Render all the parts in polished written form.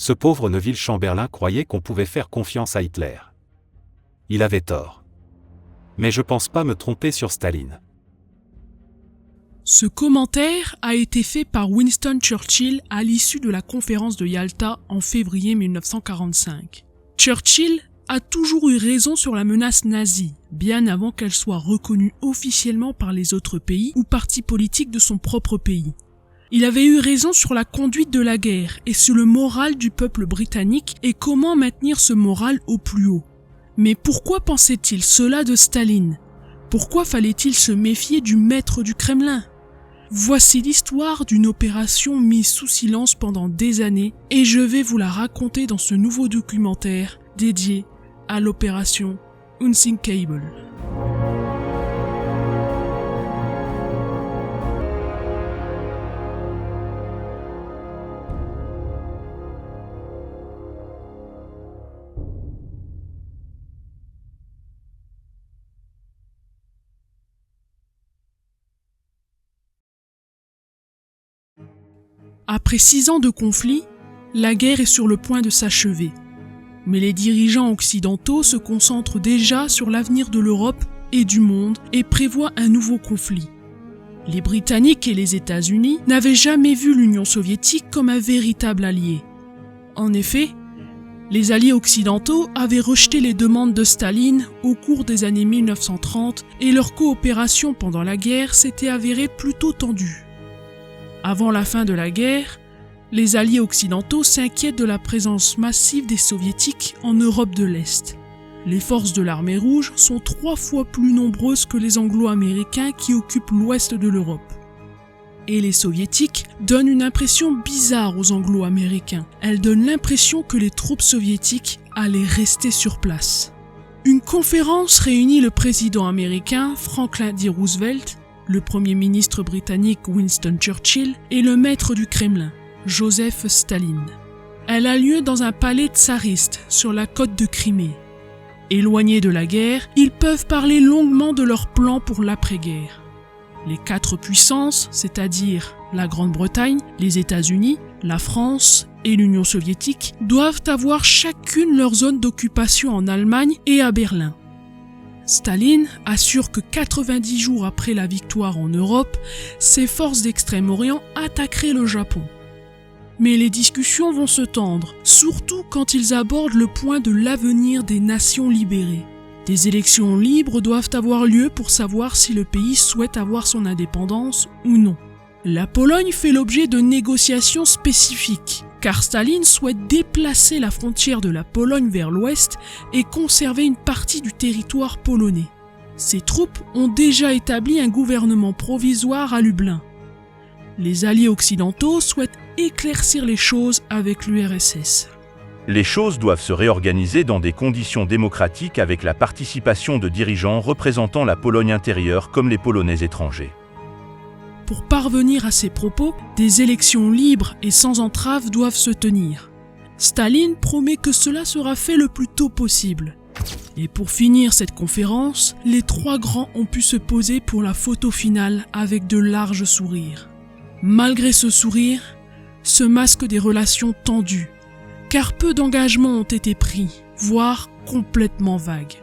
Ce pauvre Neville Chamberlain croyait qu'on pouvait faire confiance à Hitler. Il avait tort. Mais je pense pas me tromper sur Staline. Ce commentaire a été fait par Winston Churchill à l'issue de la conférence de Yalta en février 1945. Churchill a toujours eu raison sur la menace nazie, bien avant qu'elle soit reconnue officiellement par les autres pays ou partis politiques de son propre pays. Il avait eu raison sur la conduite de la guerre et sur le moral du peuple britannique et comment maintenir ce moral au plus haut. Mais pourquoi pensait-il cela de Staline ? Pourquoi fallait-il se méfier du maître du Kremlin ? Voici l'histoire d'une opération mise sous silence pendant des années et je vais vous la raconter dans ce nouveau documentaire dédié à l'opération Unsinkable. Après 6 ans de conflit, la guerre est sur le point de s'achever. Mais les dirigeants occidentaux se concentrent déjà sur l'avenir de l'Europe et du monde et prévoient un nouveau conflit. Les Britanniques et les États-Unis n'avaient jamais vu l'Union soviétique comme un véritable allié. En effet, les alliés occidentaux avaient rejeté les demandes de Staline au cours des années 1930 et leur coopération pendant la guerre s'était avérée plutôt tendue. Avant la fin de la guerre, les alliés occidentaux s'inquiètent de la présence massive des soviétiques en Europe de l'Est. Les forces de l'armée rouge sont 3 fois plus nombreuses que les anglo-américains qui occupent l'ouest de l'Europe. Et les soviétiques donnent une impression bizarre aux anglo-américains. Elles donnent l'impression que les troupes soviétiques allaient rester sur place. Une conférence réunit le président américain Franklin D. Roosevelt, le premier ministre britannique Winston Churchill et le maître du Kremlin, Joseph Staline. Elle a lieu dans un palais tsariste sur la côte de Crimée. Éloignés de la guerre, ils peuvent parler longuement de leurs plans pour l'après-guerre. Les 4 puissances, c'est-à-dire la Grande-Bretagne, les États-Unis, la France et l'Union soviétique, doivent avoir chacune leur zone d'occupation en Allemagne et à Berlin. Staline assure que 90 jours après la victoire en Europe, ses forces d'Extrême-Orient attaqueraient le Japon. Mais les discussions vont se tendre, surtout quand ils abordent le point de l'avenir des nations libérées. Des élections libres doivent avoir lieu pour savoir si le pays souhaite avoir son indépendance ou non. La Pologne fait l'objet de négociations spécifiques, car Staline souhaite déplacer la frontière de la Pologne vers l'ouest et conserver une partie du territoire polonais. Ses troupes ont déjà établi un gouvernement provisoire à Lublin. Les alliés occidentaux souhaitent éclaircir les choses avec l'URSS. Les choses doivent se réorganiser dans des conditions démocratiques avec la participation de dirigeants représentant la Pologne intérieure comme les Polonais étrangers. Pour parvenir à ces propos, des élections libres et sans entrave doivent se tenir. Staline promet que cela sera fait le plus tôt possible. Et pour finir cette conférence, les 3 grands ont pu se poser pour la photo finale avec de larges sourires. Malgré ce sourire, se masquent des relations tendues, car peu d'engagements ont été pris, voire complètement vagues.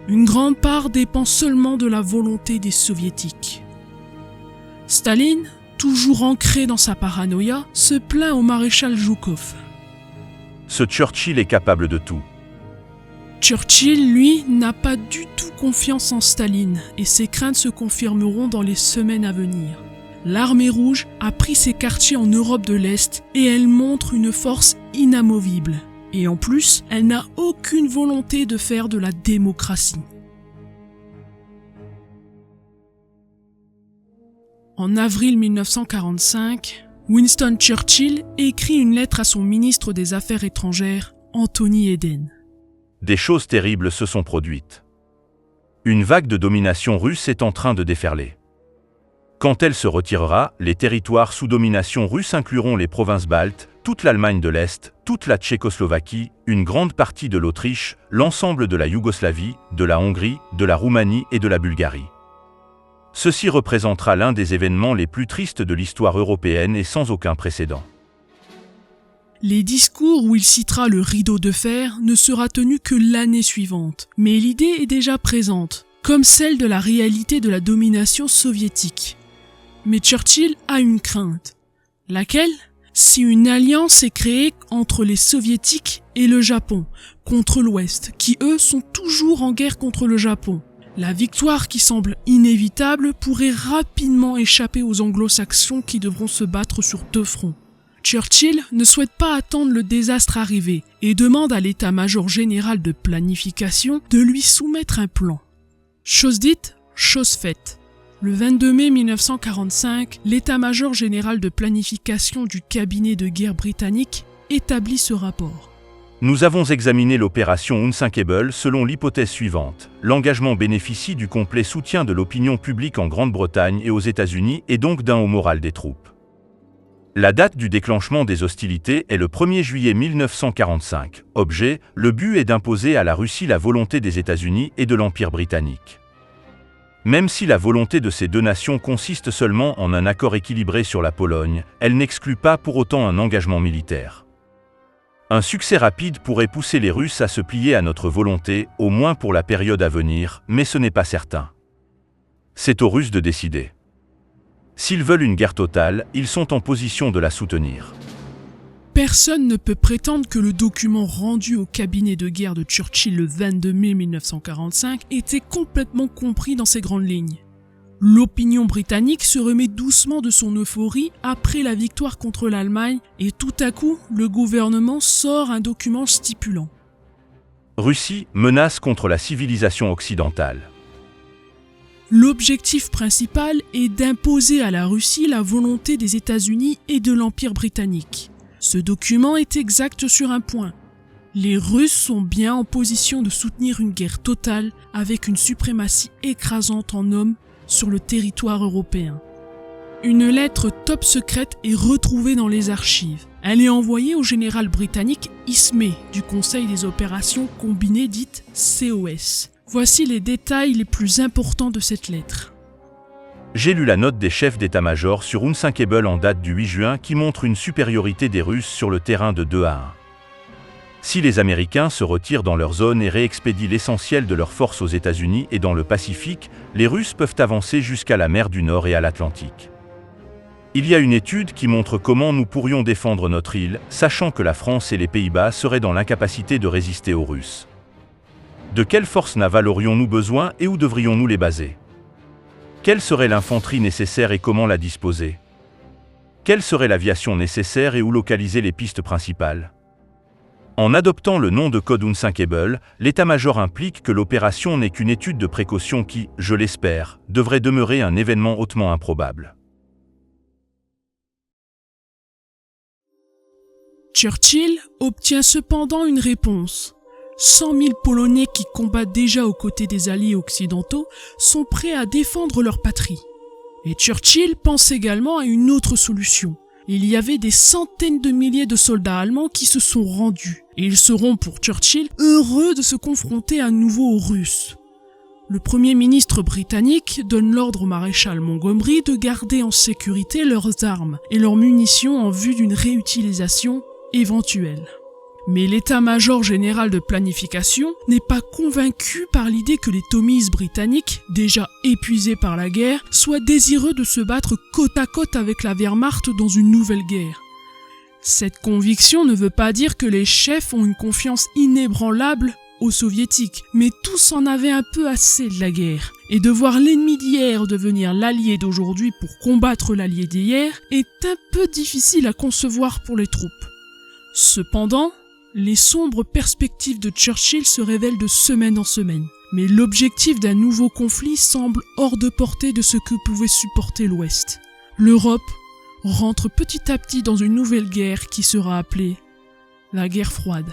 Une grande part dépend seulement de la volonté des soviétiques. Staline, toujours ancré dans sa paranoïa, se plaint au maréchal Zhukov. Ce Churchill est capable de tout. Churchill, lui, n'a pas du tout confiance en Staline et ses craintes se confirmeront dans les semaines à venir. L'armée rouge a pris ses quartiers en Europe de l'Est et elle montre une force inamovible. Et en plus, elle n'a aucune volonté de faire de la démocratie. En avril 1945, Winston Churchill écrit une lettre à son ministre des Affaires étrangères, Anthony Eden. Des choses terribles se sont produites. Une vague de domination russe est en train de déferler. Quand elle se retirera, les territoires sous domination russe incluront les provinces baltes, toute l'Allemagne de l'Est, toute la Tchécoslovaquie, une grande partie de l'Autriche, l'ensemble de la Yougoslavie, de la Hongrie, de la Roumanie et de la Bulgarie. Ceci représentera l'un des événements les plus tristes de l'histoire européenne et sans aucun précédent. Les discours où il citera le rideau de fer ne sera tenu que l'année suivante, mais l'idée est déjà présente, comme celle de la réalité de la domination soviétique. Mais Churchill a une crainte. Laquelle ? Si une alliance est créée entre les soviétiques et le Japon, contre l'Ouest, qui eux sont toujours en guerre contre le Japon. La victoire qui semble inévitable pourrait rapidement échapper aux anglo-saxons qui devront se battre sur deux fronts. Churchill ne souhaite pas attendre le désastre arrivé et demande à l'état-major général de planification de lui soumettre un plan. Chose dite, chose faite. Le 22 mai 1945, l'état-major général de planification du cabinet de guerre britannique établit ce rapport. Nous avons examiné l'opération Unsinkable selon l'hypothèse suivante. L'engagement bénéficie du complet soutien de l'opinion publique en Grande-Bretagne et aux États-Unis et donc d'un haut moral des troupes. La date du déclenchement des hostilités est le 1er juillet 1945. Objet, le but est d'imposer à la Russie la volonté des États-Unis et de l'Empire britannique. Même si la volonté de ces deux nations consiste seulement en un accord équilibré sur la Pologne, elle n'exclut pas pour autant un engagement militaire. Un succès rapide pourrait pousser les Russes à se plier à notre volonté, au moins pour la période à venir, mais ce n'est pas certain. C'est aux Russes de décider. S'ils veulent une guerre totale, ils sont en position de la soutenir. Personne ne peut prétendre que le document rendu au cabinet de guerre de Churchill le 22 mai 1945 était complètement compris dans ses grandes lignes. L'opinion britannique se remet doucement de son euphorie après la victoire contre l'Allemagne et tout à coup, le gouvernement sort un document stipulant. Russie, menace contre la civilisation occidentale. L'objectif principal est d'imposer à la Russie la volonté des États-Unis et de l'Empire britannique. Ce document est exact sur un point. Les Russes sont bien en position de soutenir une guerre totale avec une suprématie écrasante en hommes sur le territoire européen. Une lettre top secrète est retrouvée dans les archives. Elle est envoyée au général britannique Ismay du Conseil des opérations combinées dite COS. Voici les détails les plus importants de cette lettre. J'ai lu la note des chefs d'état-major sur Unsinkable en date du 8 juin qui montre une supériorité des Russes sur le terrain de 2 à 1. Si les Américains se retirent dans leur zone et réexpédient l'essentiel de leurs forces aux États-Unis et dans le Pacifique, les Russes peuvent avancer jusqu'à la mer du Nord et à l'Atlantique. Il y a une étude qui montre comment nous pourrions défendre notre île, sachant que la France et les Pays-Bas seraient dans l'incapacité de résister aux Russes. De quelles forces navales aurions-nous besoin et où devrions-nous les baser ? Quelle serait l'infanterie nécessaire et comment la disposer ? Quelle serait l'aviation nécessaire et où localiser les pistes principales ? En adoptant le nom de code Unsinkable, l'état-major implique que l'opération n'est qu'une étude de précaution qui, je l'espère, devrait demeurer un événement hautement improbable. Churchill obtient cependant une réponse. 100 000 Polonais qui combattent déjà aux côtés des alliés occidentaux sont prêts à défendre leur patrie. Et Churchill pense également à une autre solution. Il y avait des centaines de milliers de soldats allemands qui se sont rendus. Et ils seront pour Churchill heureux de se confronter à nouveau aux Russes. Le Premier ministre britannique donne l'ordre au maréchal Montgomery de garder en sécurité leurs armes et leurs munitions en vue d'une réutilisation éventuelle. Mais l'état-major général de planification n'est pas convaincu par l'idée que les Tommies britanniques, déjà épuisés par la guerre, soient désireux de se battre côte à côte avec la Wehrmacht dans une nouvelle guerre. Cette conviction ne veut pas dire que les chefs ont une confiance inébranlable aux soviétiques, mais tous en avaient un peu assez de la guerre. Et de voir l'ennemi d'hier devenir l'allié d'aujourd'hui pour combattre l'allié d'hier est un peu difficile à concevoir pour les troupes. Cependant, les sombres perspectives de Churchill se révèlent de semaine en semaine, mais l'objectif d'un nouveau conflit semble hors de portée de ce que pouvait supporter l'Ouest. L'Europe rentre petit à petit dans une nouvelle guerre qui sera appelée la guerre froide.